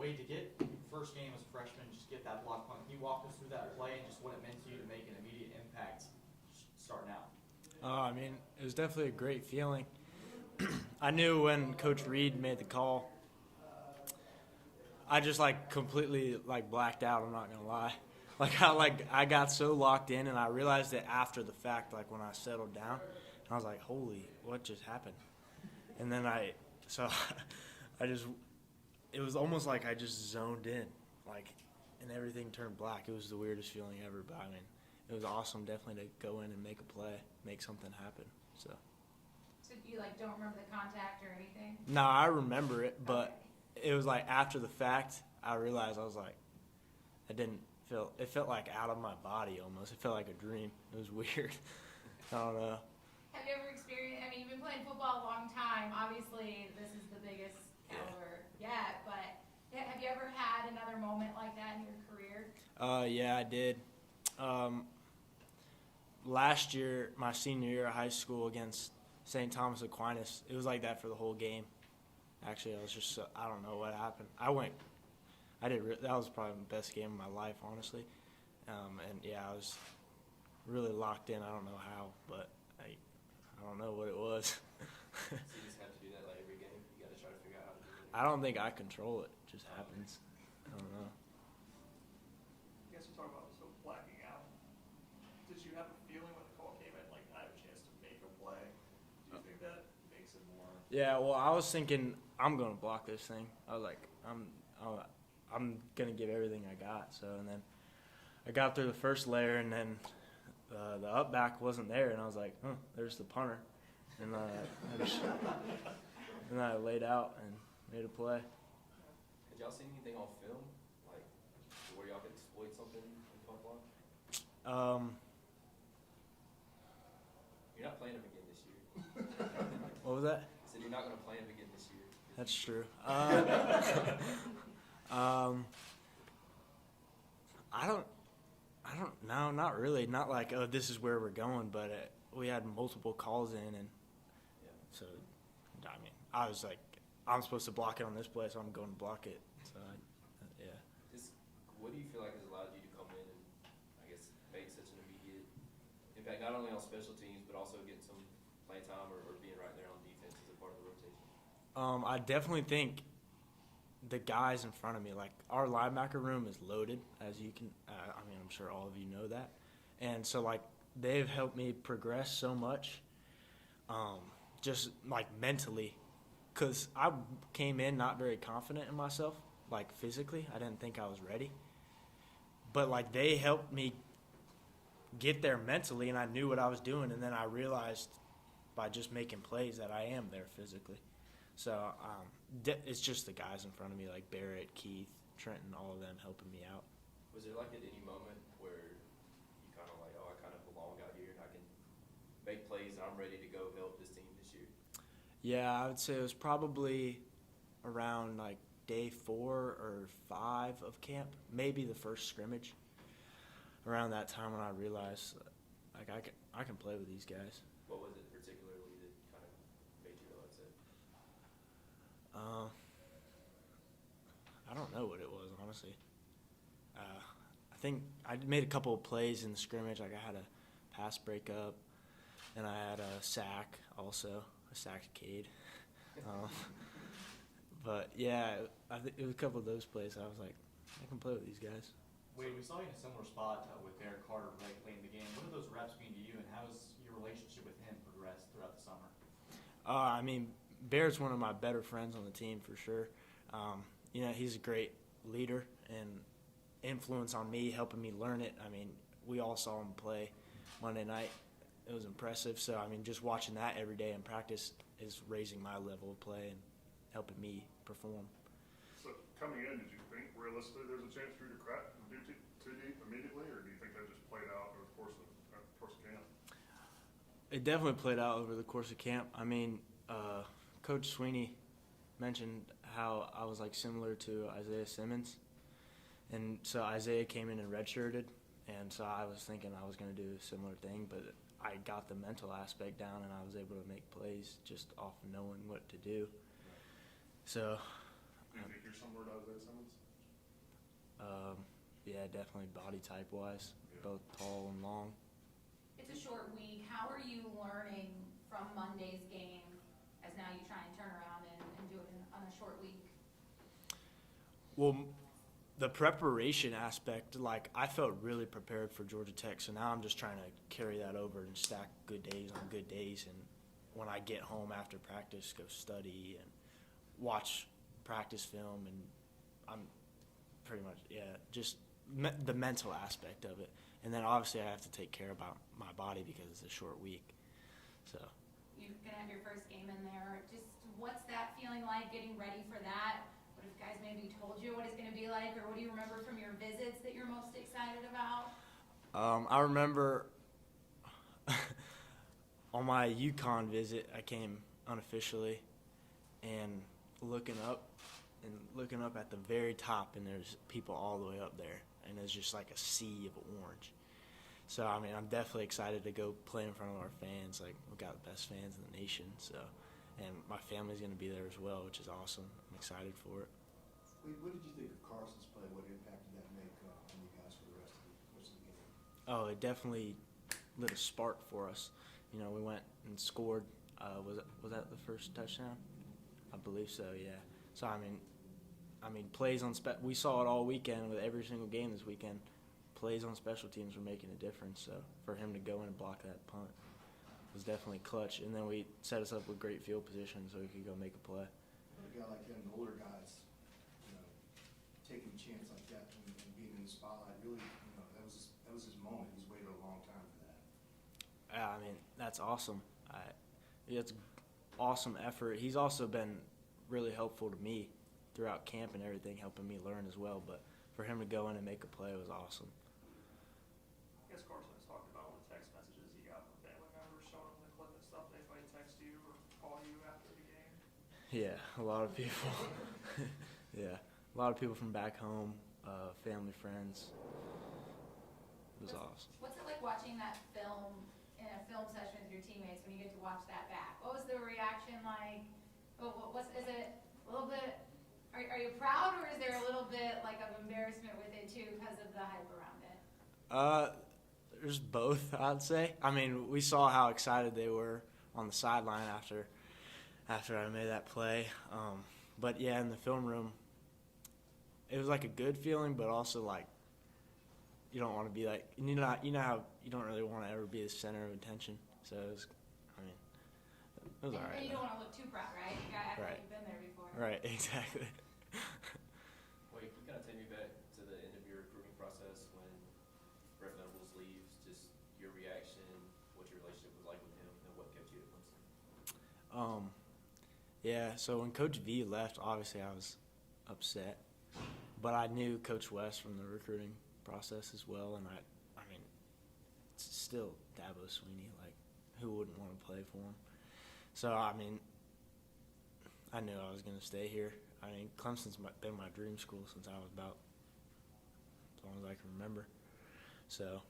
Wade, to get first game as a freshman, just get that block punt. Can you walk us through that play and just what it meant to you to make an immediate impact starting out? I mean, it was definitely a great feeling. I knew when Coach Reed made the call, I just completely blacked out. I'm not gonna lie. I got so locked in, and I realized it after the fact. When I settled down, and I was like, "Holy, what just happened?" And then it was almost like I just zoned in, and everything turned black. It was the weirdest feeling ever, but I mean, it was awesome, definitely, to go in and make a play, make something happen. So you don't remember the contact or anything? No, I remember it, but it was after the fact, I realized I was it felt out of my body almost. It felt like a dream. It was weird. I don't know. Have you ever experienced, you've been playing football a long time. Obviously, this is the biggest caliber yet, but have you ever had another moment like that in your career? Yeah, I did. Last year, my senior year of high school against St. Thomas Aquinas, it was like that for the whole game. Actually, I was just, I don't know what happened. That was probably the best game of my life, honestly. And yeah, I was really locked in. I don't know how, but I don't know what it was. So you just have to do that every game? You got to try to figure out how to do it? I don't think I control it. It just happens. I don't know. I guess we're talking about blacking out. Did you have a feeling when the call came in, I have a chance to make a play? Do you think that makes it more? Yeah, well, I was thinking I'm going to block this thing. I was like, I'm going to give everything I got. So, and then I got through the first layer, and then the up back wasn't there, and I was like, there's the punter. And then I laid out and made a play. Had y'all seen anything on film, where y'all could exploit something in punt block? You're not playing him again this year. What was that? I said you're not going to play him again this year. That's true. I don't know, not really. Not this is where we're going, but we had multiple calls in, and so, I was like, I'm supposed to block it on this play, so I'm going to block it. So, yeah. What do you feel like has allowed you to come in and, make such an immediate impact, not only on special teams, but also getting some playing time or being right there on defense as a part of the rotation? I definitely think the guys in front of me, our linebacker room is loaded, as you can, I'm sure all of you know that. And so, they've helped me progress so much, just, mentally, because I came in not very confident in myself, physically. I didn't think I was ready. But, they helped me get there mentally, and I knew what I was doing, and then I realized by just making plays that I am there physically. So it's just the guys in front of me, Barrett, Keith, Trenton, all of them helping me out. Was there at any moment where you kind of I kind of belong out here and I can make plays and I'm ready to go help this team this year? Yeah, I would say it was probably around day 4 or 5 of camp, maybe the first scrimmage. Around that time when I realized I can play with these guys. What was it particularly that kind of made you realize that? I don't know what it was, honestly. I think I made a couple of plays in the scrimmage. I had a pass breakup, and I had a sack also. I sacked Cade. But, yeah, it was a couple of those plays. I was like, I can play with these guys. Wade, we saw you in a similar spot with Derek Carter late in the game. What do those reps mean to you, and how has your relationship with him progressed throughout the summer? Bear's one of my better friends on the team for sure. He's a great leader and influence on me, helping me learn it. We all saw him play Monday night. It was impressive. So, just watching that every day in practice is raising my level of play and helping me perform. So, coming in, did you think realistically there's a chance for you to crack and do too deep immediately, or do you think that just played out over the course of camp? It definitely played out over the course of camp. Coach Sweeney mentioned how I was similar to Isaiah Simmons, and so Isaiah came in and redshirted, and so I was thinking I was going to do a similar thing, but I got the mental aspect down and I was able to make plays just off knowing what to do. So Do you think you're similar Woodaz and Simmons? Yeah, definitely body type wise, Yeah. both tall and long. It's a short week. How are you learning from Monday's game as now you try and turn around and do it on a short week? Well, the preparation aspect, like I felt really prepared for Georgia Tech, so now I'm just trying to carry that over and stack good days on good days. And when I get home after practice, go study and watch practice film, and I'm pretty much just the mental aspect of it. And then obviously I have to take care about my body because it's a short week. So You're gonna have your first game in there. Just what's that feeling like, getting ready for that? What if guys maybe told you what it's gonna be like, or what do you remember from your visits that you're most excited about? I remember on my UConn visit, I came unofficially and looking up at the very top, and there's people all the way up there, and it's just like a sea of orange. So, I mean, I'm definitely excited to go play in front of our fans. Like, we've got the best fans in the nation, so, and my family's going to be there as well, which is awesome. I'm excited for it. Wade, what did you think of Carson's play? What impact did that make on you guys for the rest of the game? Oh, it definitely lit a spark for us. You know, we went and scored. Was that the first touchdown? I believe so, yeah. So, I mean, plays on we saw it all weekend with every single game this weekend. Plays on special teams were making a difference. So for him to go in and block that punt was definitely clutch. And then we set us up with great field position so we could go make a play. A guy like him, the older guys, you know, taking a chance like that and being in the spotlight, really, you know, that was his moment. He's waited a long time for that. Yeah, I mean, that's awesome. It's awesome effort. He's also been really helpful to me throughout camp and everything, helping me learn as well. But for him to go in and make a play was awesome. I guess Carson has talked about the text messages he got from family members showing him the clip and stuff. They might text you or call you after the game. Yeah, a lot of people. Yeah, a lot of people from back home, family, friends. It was awesome. What's it like watching that film in a film session with your teammates when you get to watch that back? What was the reaction like? Is it a little bit, are you proud, or is there a little bit like of embarrassment with it too because of the hype around it? There's both, I'd say. I mean, we saw how excited they were on the sideline after I made that play. But yeah, in the film room, it was like a good feeling, but also like you don't want to be like, you know how you don't really want to ever be the center of attention. So it was, I mean, it was all right. And you don't want to look too proud, right? You got to Right. you've been there before. Right, exactly. Wait, can you kind of take me back to the end of your recruiting process when Brett Venables leaves? Just your reaction, what your relationship was like with him, and what kept you at Clemson? Yeah, so when Coach V left, obviously I was upset, but I knew Coach West from the recruiting process as well, and I mean, it's still Dabo Sweeney. Like, who wouldn't want to play for him? So I mean, I knew I was going to stay here. I mean, Clemson's been my dream school since I was about as long as I can remember. So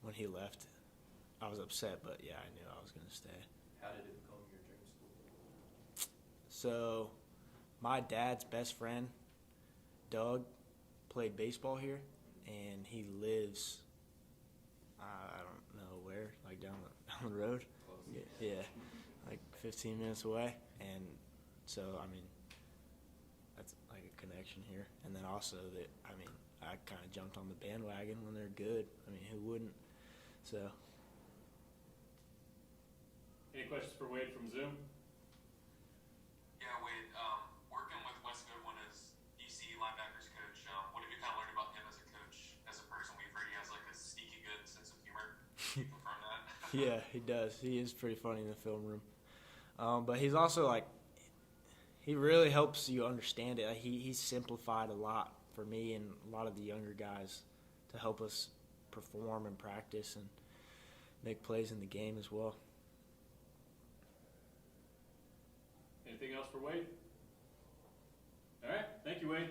when he left, I was upset, but yeah, I knew I was going to stay. How did it become your dream school? So my dad's best friend, Doug, played baseball here, and he lives, I don't know where, like down the road. Close. Yeah, like 15 minutes away. And so, I mean, that's like a connection here. And then also that, I mean, I kind of jumped on the bandwagon when they're good. I mean, who wouldn't? So. Any questions for Wade from Zoom? Yeah, Wade, working with Wes Goodwin as DC linebackers coach, what have you kind of learned about him as a coach, as a person? We've heard he has like a sneaky good sense of humor. Can you confirm that? Yeah, he does. He is pretty funny in the film room. But he's also like, he really helps you understand it. Like, he simplified a lot for me and a lot of the younger guys to help us perform and practice and make plays in the game as well. Anything else for Wade? All right, thank you, Wade.